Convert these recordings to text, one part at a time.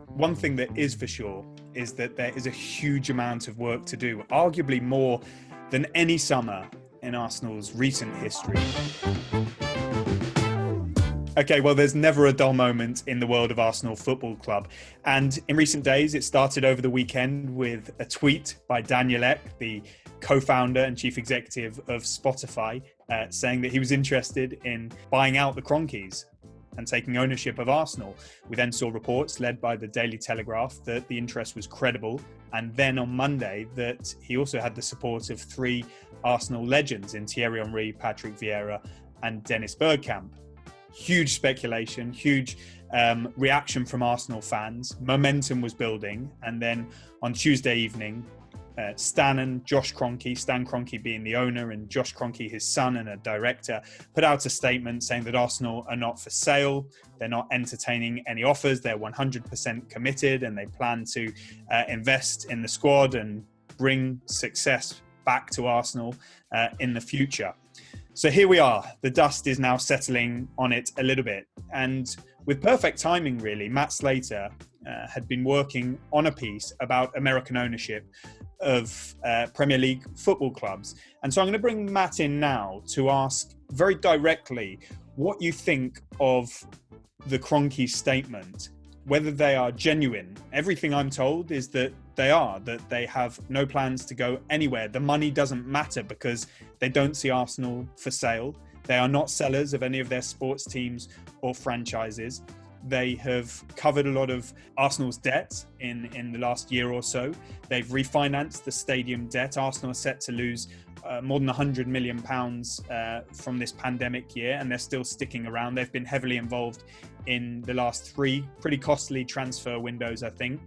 One thing that is for sure is that there is a huge amount of work to do, arguably more than any summer in Arsenal's recent history. Okay, well, there's never a dull moment in the world of Arsenal Football Club. And in recent days, it started over the weekend with a tweet by Daniel Ek, the co-founder and chief executive of Spotify, saying that he was interested in buying out the Kroenkes and taking ownership of Arsenal. We then saw reports led by the Daily Telegraph that the interest was credible. And then on Monday, that he also had the support of three Arsenal legends in Thierry Henry, Patrick Vieira and Dennis Bergkamp. Huge speculation, huge reaction from Arsenal fans. Momentum was building. And then on Tuesday evening, Stan and Josh Kroenke, Stan Kroenke being the owner and Josh Kroenke, his son and a director, put out a statement saying that Arsenal are not for sale. They're not entertaining any offers. They're 100% committed and they plan to invest in the squad and bring success back to Arsenal in the future. So here we are. The dust is now settling on it a little bit. And with perfect timing, really, Matt Slater had been working on a piece about American ownership of Premier League football clubs. And so I'm going to bring Matt in now to ask very directly what you think of the Kroenke statement, whether they are genuine. Everything I'm told is that they have no plans to go anywhere. The money doesn't matter because they don't see Arsenal for sale. They are not sellers of any of their sports teams or franchises. They have covered a lot of Arsenal's debt in the last year or so. They've refinanced the stadium debt. Arsenal are set to lose more than £100 million from this pandemic year, and they're still sticking around. They've been heavily involved in the last three pretty costly transfer windows, I think.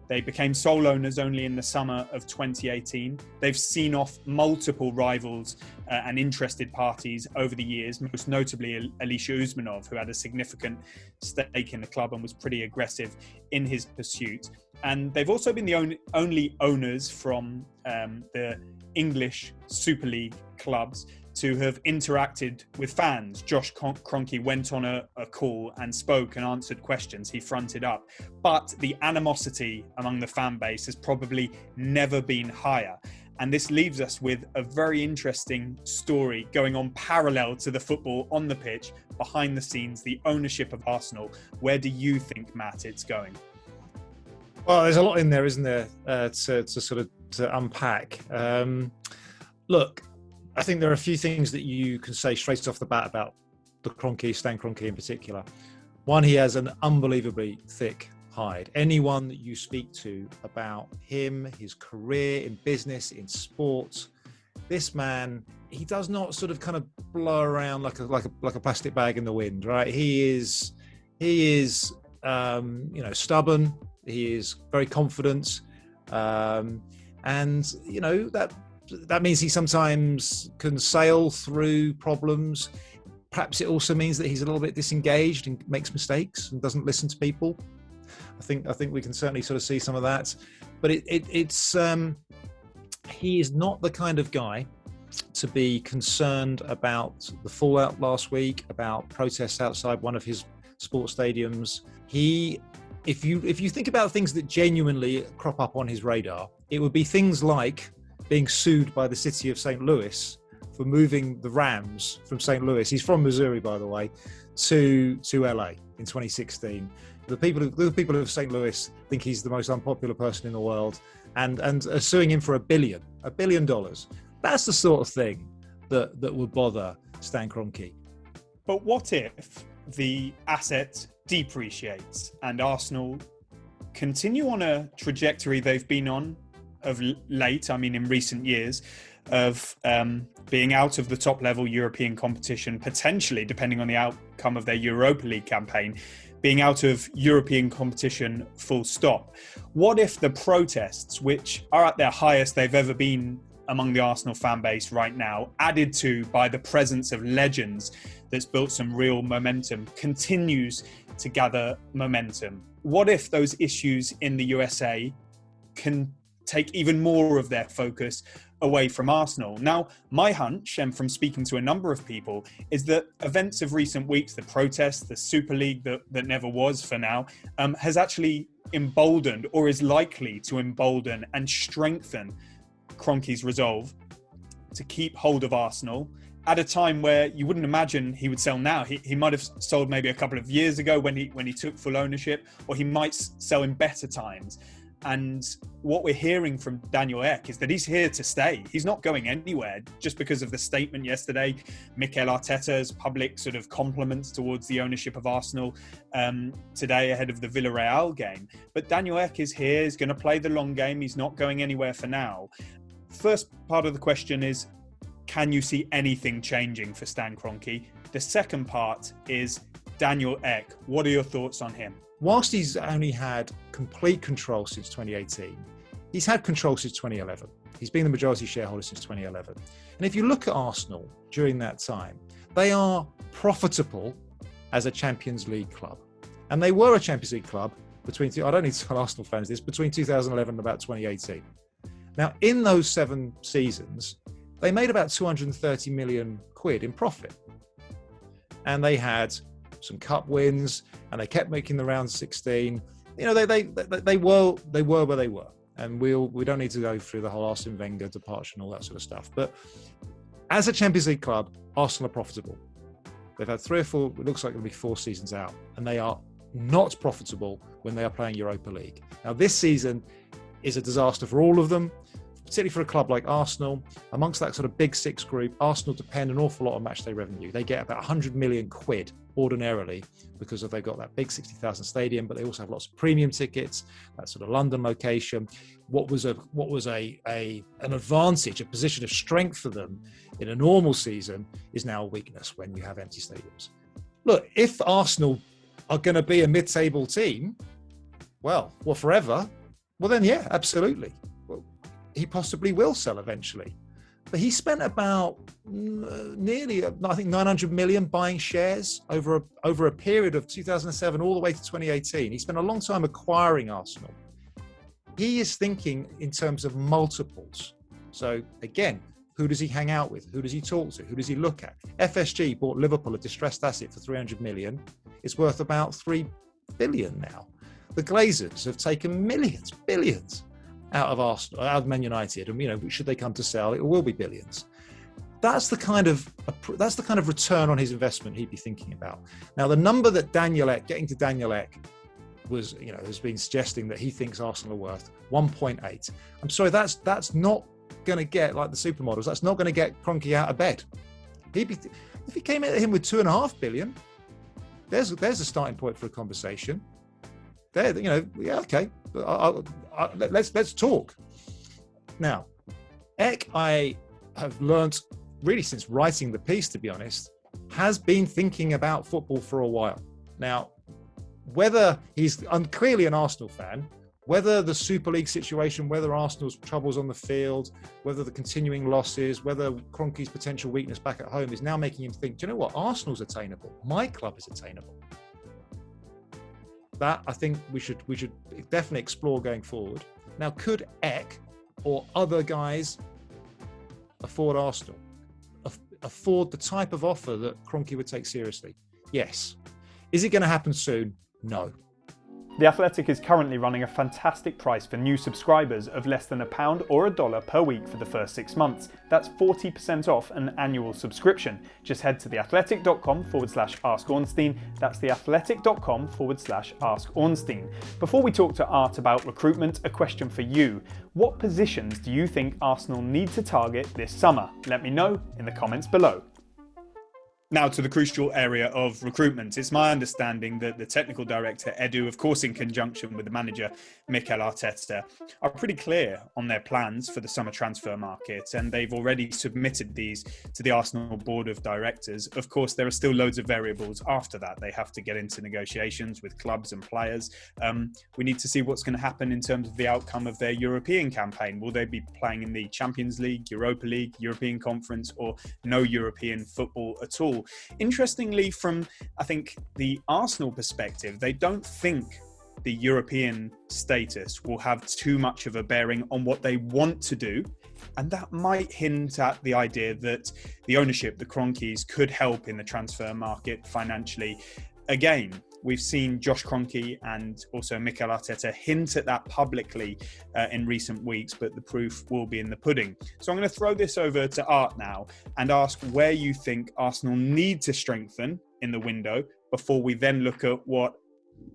They became sole owners only in the summer of 2018. They've seen off multiple rivals and interested parties over the years, most notably Alisher Usmanov, who had a significant stake in the club and was pretty aggressive in his pursuit. And they've also been the only owners from the English Super League clubs to have interacted with fans. Josh Kroenke went on a call and spoke and answered questions. He fronted up. But the animosity among the fan base has probably never been higher. And this leaves us with a very interesting story going on parallel to the football on the pitch, behind the scenes, the ownership of Arsenal. Where do you think, Matt, it's going? Well, there's a lot in there, isn't there, to unpack. Look, I think there are a few things that you can say straight off the bat about the Kroenke, Stan Kroenke in particular. One, he has an unbelievably thick hide. Anyone that you speak to about him, his career in business, in sports, this man, he does not sort of kind of blow around like a plastic bag in the wind, right? He is stubborn. He is very confident, and that means he sometimes can sail through problems. Perhaps it also means that he's a little bit disengaged and makes mistakes and doesn't listen to people. I think we can certainly sort of see some of that. But he is not the kind of guy to be concerned about the fallout last week, about protests outside one of his sports stadiums. If you think about things that genuinely crop up on his radar, it would be things like being sued by the city of St. Louis for moving the Rams from St. Louis. He's from Missouri, by the way, to LA in 2016. The people of St. Louis think he's the most unpopular person in the world and are suing him for $1 billion. That's the sort of thing that would bother Stan Kroenke. But what if the asset depreciates and Arsenal continue on a trajectory they've been on of late, in recent years, of being out of the top level European competition, potentially, depending on the outcome of their Europa League campaign, being out of European competition full stop? What if the protests, which are at their highest they've ever been among the Arsenal fan base right now, added to by the presence of legends that's built some real momentum, continues to gather momentum? What if those issues in the USA can take even more of their focus away from Arsenal? Now, my hunch, and from speaking to a number of people, is that events of recent weeks, the protests, the Super League that never was for now, has actually emboldened, or is likely to embolden and strengthen Kroenke's resolve to keep hold of Arsenal at a time where you wouldn't imagine he would sell now. He might have sold maybe a couple of years ago when he took full ownership, or he might sell in better times. And what we're hearing from Daniel Ek is that he's here to stay. He's not going anywhere, just because of the statement yesterday, Mikel Arteta's public sort of compliments towards the ownership of Arsenal today ahead of the Villarreal game. But Daniel Ek is here, he's going to play the long game. He's not going anywhere for now. First part of the question is, can you see anything changing for Stan Kroenke? The second part is Daniel Ek. What are your thoughts on him? Whilst he's only had complete control since 2018, he's had control since 2011. He's been the majority shareholder since 2011. And if you look at Arsenal during that time, they are profitable as a Champions League club. And they were a Champions League club between, I don't need to tell Arsenal fans this, between 2011 and about 2018. Now, in those 7 seasons, they made about 230 million quid in profit. And they had some cup wins, and they kept making the round 16. You know, they were where they were, and we don't need to go through the whole Arsene Wenger departure and all that sort of stuff. But as a Champions League club, Arsenal are profitable. They've had 3 or 4, it looks like it'll be 4 seasons out, and they are not profitable when they are playing Europa League. Now, this season is a disaster for all of them, particularly for a club like Arsenal. Amongst that sort of big 6 group, Arsenal depend an awful lot on matchday revenue. They get about 100 million quid ordinarily because they've got that big 60,000 stadium, but they also have lots of premium tickets, that sort of London location. What was an advantage, a position of strength for them in a normal season is now a weakness when you have empty stadiums. Look, if Arsenal are going to be a mid-table team, well, forever, well then, yeah, absolutely. He possibly will sell eventually. But he spent about nearly, I think, 900 million buying shares over a period of 2007 all the way to 2018. He spent a long time acquiring Arsenal. He is thinking in terms of multiples. So again, who does he hang out with? Who does he talk to? Who does he look at? FSG bought Liverpool, a distressed asset, for 300 million. It's worth about 3 billion now. The Glazers have taken millions, billions out of Arsenal, out of Man United, and you know, should they come to sell, it will be billions. That's the kind of return on his investment he'd be thinking about. Now, the number that getting to Daniel Ek was, you know, has been suggesting that he thinks Arsenal are worth 1.8. I'm sorry, that's not going to get, like the supermodels, that's not going to get Kroenke out of bed. If he came at him with 2.5 billion, there's a starting point for a conversation. There, you know, yeah, okay. Let's talk. Now, Ek, I have learnt really since writing the piece, to be honest, has been thinking about football for a while. Now, whether he's clearly an Arsenal fan, whether the Super League situation, whether Arsenal's troubles on the field, whether the continuing losses, whether Kroenke's potential weakness back at home is now making him think, do you know what, Arsenal's attainable. My club is attainable. That I think we should definitely explore going forward. Now, could Ek or other guys afford Arsenal? Afford the type of offer that Kroenke would take seriously? Yes. Is it going to happen soon? No. The Athletic is currently running a fantastic price for new subscribers of less than £1 or $1 per week for the first 6 months. That's 40% off an annual subscription. Just head to theathletic.com/Ask Ornstein. That's theathletic.com/Ask Ornstein. Before we talk to Art about recruitment, a question for you. What positions do you think Arsenal need to target this summer? Let me know in the comments below. Now to the crucial area of recruitment. It's my understanding that the technical director, Edu, of course in conjunction with the manager, Mikel Arteta, are pretty clear on their plans for the summer transfer market, and they've already submitted these to the Arsenal board of directors. Of course, there are still loads of variables after that. They have to get into negotiations with clubs and players. We need to see what's going to happen in terms of the outcome of their European campaign. Will they be playing in the Champions League, Europa League, European Conference, or no European football at all? Interestingly, from, I think, the Arsenal perspective, they don't think the European status will have too much of a bearing on what they want to do. And that might hint at the idea that the ownership, the Kroenkes, could help in the transfer market financially. Again, we've seen Josh Kroenke and also Mikel Arteta hint at that publicly in recent weeks, but the proof will be in the pudding. So I'm going to throw this over to Art now and ask where you think Arsenal need to strengthen in the window before we then look at what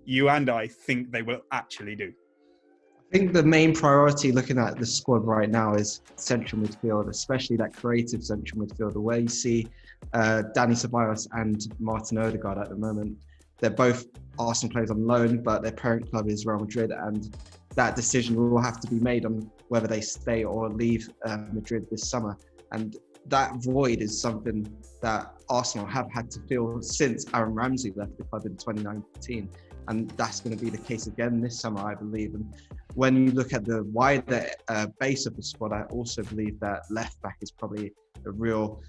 you and I think they will actually do. I think the main priority looking at the squad right now is central midfield, especially that creative central midfield, where you see Dani Ceballos and Martin Odegaard at the moment. They're both Arsenal players on loan, but their parent club is Real Madrid, and that decision will have to be made on whether they stay or leave Madrid this summer. And that void is something that Arsenal have had to fill since Aaron Ramsey left the club in 2019. And that's going to be the case again this summer, I believe. And when you look at the wider base of the squad, I also believe that left back is probably a real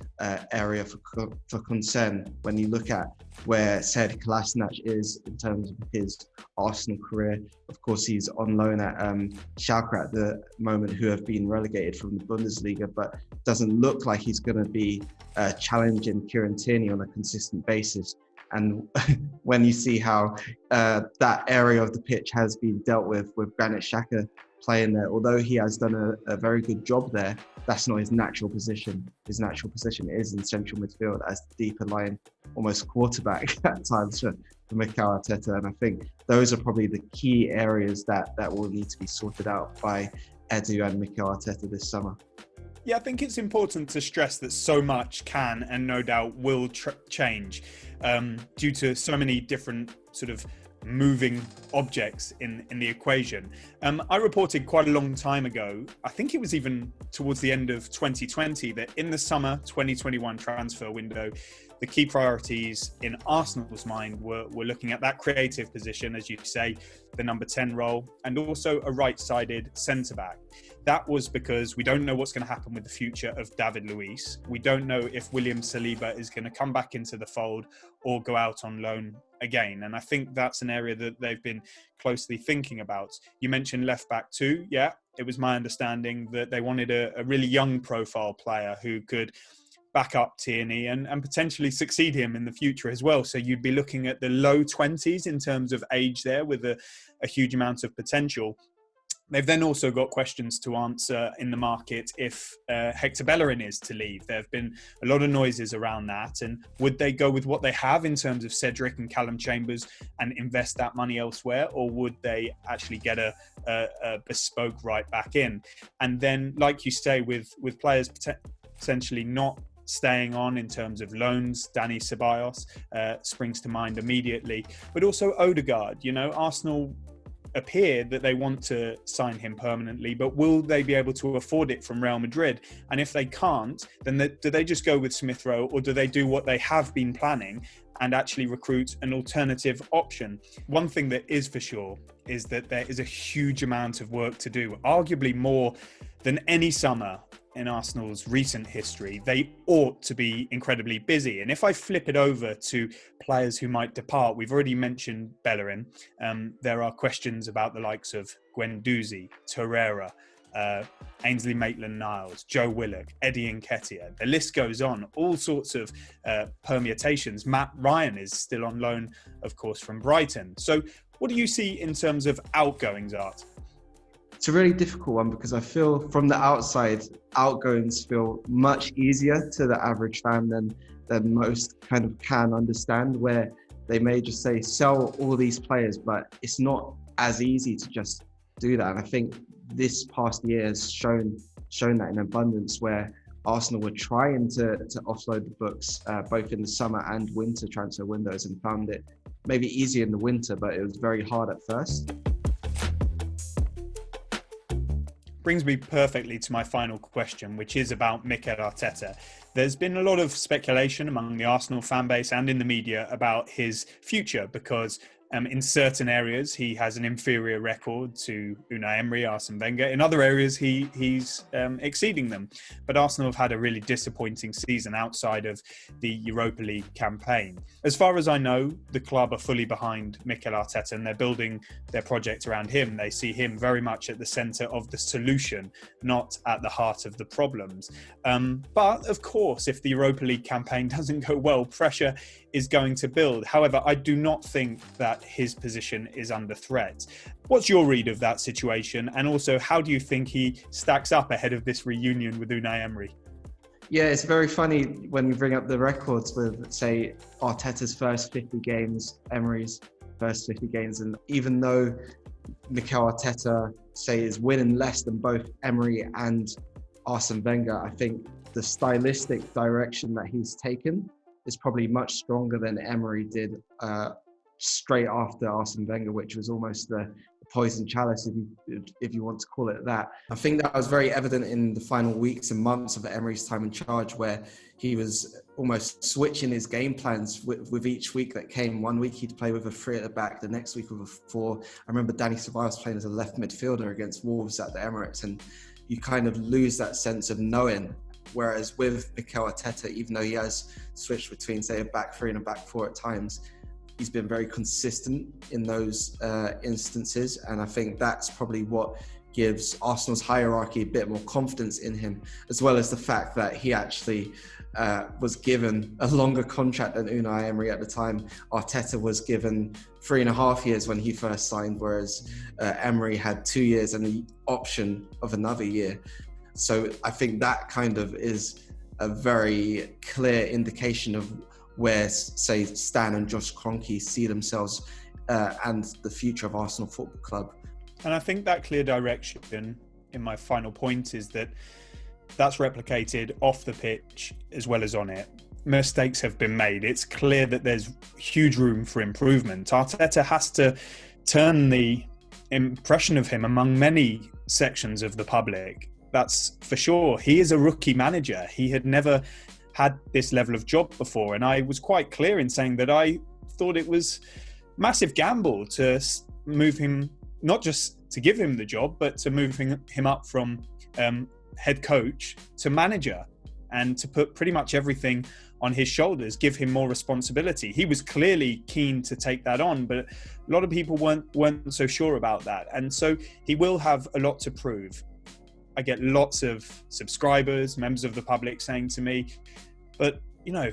area for concern when you look at where Sead Kolasinac is in terms of his Arsenal career. Of course, he's on loan at Schalke at the moment, who have been relegated from the Bundesliga, but doesn't look like he's going to be challenging Kieran Tierney on a consistent basis. And when you see how that area of the pitch has been dealt with Granit Xhaka playing there, although he has done a very good job there, that's not his natural position. His natural position is in central midfield as the deeper line, almost quarterback at times for Mikel Arteta. And I think those are probably the key areas that will need to be sorted out by Edu and Mikel Arteta this summer. Yeah, I think it's important to stress that so much can and no doubt will change due to so many different sort of moving objects in the equation. I reported quite a long time ago, I think it was even towards the end of 2020, that in the summer 2021 transfer window, the key priorities in Arsenal's mind were looking at that creative position, as you say, the number 10 role, and also a right-sided centre-back. That was because we don't know what's going to happen with the future of David Luiz. We don't know if William Saliba is going to come back into the fold or go out on loan again. And I think that's an area that they've been closely thinking about. You mentioned left back too. Yeah, it was my understanding that they wanted a really young profile player who could back up Tierney and potentially succeed him in the future as well. So you'd be looking at the low 20s in terms of age there, with a huge amount of potential. They've then also got questions to answer in the market if Hector Bellerin is to leave. There have been a lot of noises around that. And would they go with what they have in terms of Cedric and Callum Chambers and invest that money elsewhere? Or would they actually get a bespoke right back in? And then, like you say, with players potentially not staying on in terms of loans, Dani Ceballos springs to mind immediately. But also Odegaard, Arsenal appear that they want to sign him permanently, but will they be able to afford it from Real Madrid? And if they can't, then do they just go with Smith Rowe, or do they do what they have been planning and actually recruit an alternative option? One thing that is for sure is that there is a huge amount of work to do, arguably more than any summer in Arsenal's recent history. They ought to be incredibly busy. And if I flip it over to players who might depart, we've already mentioned Bellerin. There are questions about the likes of Guendouzi, Torreira, Ainsley Maitland-Niles, Joe Willock, Eddie Nketiah. The list goes on. All sorts of permutations. Matt Ryan is still on loan, of course, from Brighton. So what do you see in terms of outgoings, Art? It's a really difficult one because I feel from the outside, outgoings feel much easier to the average fan than most kind of can understand, where they may just say, sell all these players, but it's not as easy to just do that. And I think this past year has shown that in abundance, where Arsenal were trying to offload the books both in the summer and winter transfer windows, and found it maybe easier in the winter, but it was very hard at first. Brings me perfectly to my final question, which is about Mikel Arteta. There's been a lot of speculation among the Arsenal fan base and in the media about his future, because In certain areas, he has an inferior record to Unai Emery, Arsene Wenger. In other areas, he's exceeding them. But Arsenal have had a really disappointing season outside of the Europa League campaign. As far as I know, the club are fully behind Mikel Arteta, and they're building their project around him. They see him very much at the centre of the solution, not at the heart of the problems. But of course, if the Europa League campaign doesn't go well, pressure is going to build. However, I do not think that his position is under threat. What's your read of that situation? And also, how do you think he stacks up ahead of this reunion with Unai Emery? Yeah, it's very funny when you bring up the records with, say, Arteta's first 50 games, Emery's first 50 games. And even though Mikel Arteta, say, is winning less than both Emery and Arsene Wenger, I think the stylistic direction that he's taken is probably much stronger than Emery did straight after Arsene Wenger, which was almost the poison chalice, if you want to call it that. I think that was very evident in the final weeks and months of Emery's time in charge, where he was almost switching his game plans with each week that came. One week he'd play with a 3 at the back, the next week with a 4. I remember Dani Ceballos playing as a left midfielder against Wolves at the Emirates, and you kind of lose that sense of knowing. Whereas with Mikel Arteta, even though he has switched between, say, a back 3 and a back 4 at times, he's been very consistent in those instances. And I think that's probably what gives Arsenal's hierarchy a bit more confidence in him, as well as the fact that he actually was given a longer contract than Unai Emery at the time. Arteta was given 3.5 years when he first signed, whereas Emery had 2 years and the option of another year. So I think that kind of is a very clear indication of where, say, Stan and Josh Kroenke see themselves and the future of Arsenal Football Club. And I think that clear direction, in my final point, is that that's replicated off the pitch as well as on it. Mistakes have been made. It's clear that there's huge room for improvement. Arteta has to turn the impression of him among many sections of the public. That's for sure. He is a rookie manager. He had never had this level of job before. And I was quite clear in saying that I thought it was a massive gamble to move him, not just to give him the job, but to move him up from head coach to manager, and to put pretty much everything on his shoulders, give him more responsibility. He was clearly keen to take that on, but a lot of people weren't so sure about that. And so he will have a lot to prove. I get lots of subscribers, members of the public saying to me, but, you know,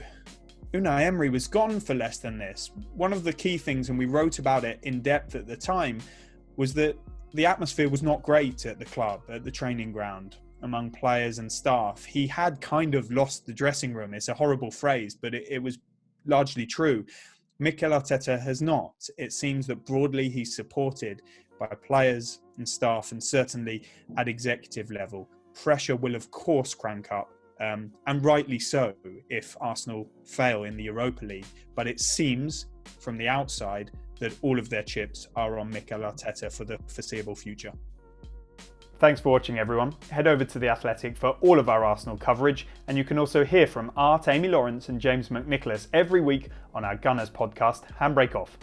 Unai Emery was gone for less than this. One of the key things, and we wrote about it in depth at the time, was that the atmosphere was not great at the club, at the training ground, among players and staff. He had kind of lost the dressing room. It's a horrible phrase, but it was largely true. Mikel Arteta has not. It seems that broadly he's supported by players and staff, and certainly at executive level. Pressure will of course crank up, and rightly so, if Arsenal fail in the Europa League. But it seems from the outside that all of their chips are on Mikel Arteta for the foreseeable future. Thanks for watching, everyone. Head over to The Athletic for all of our Arsenal coverage, and you can also hear from Art, Amy Lawrence and James McNicholas every week on our Gunners podcast, Handbrake Off.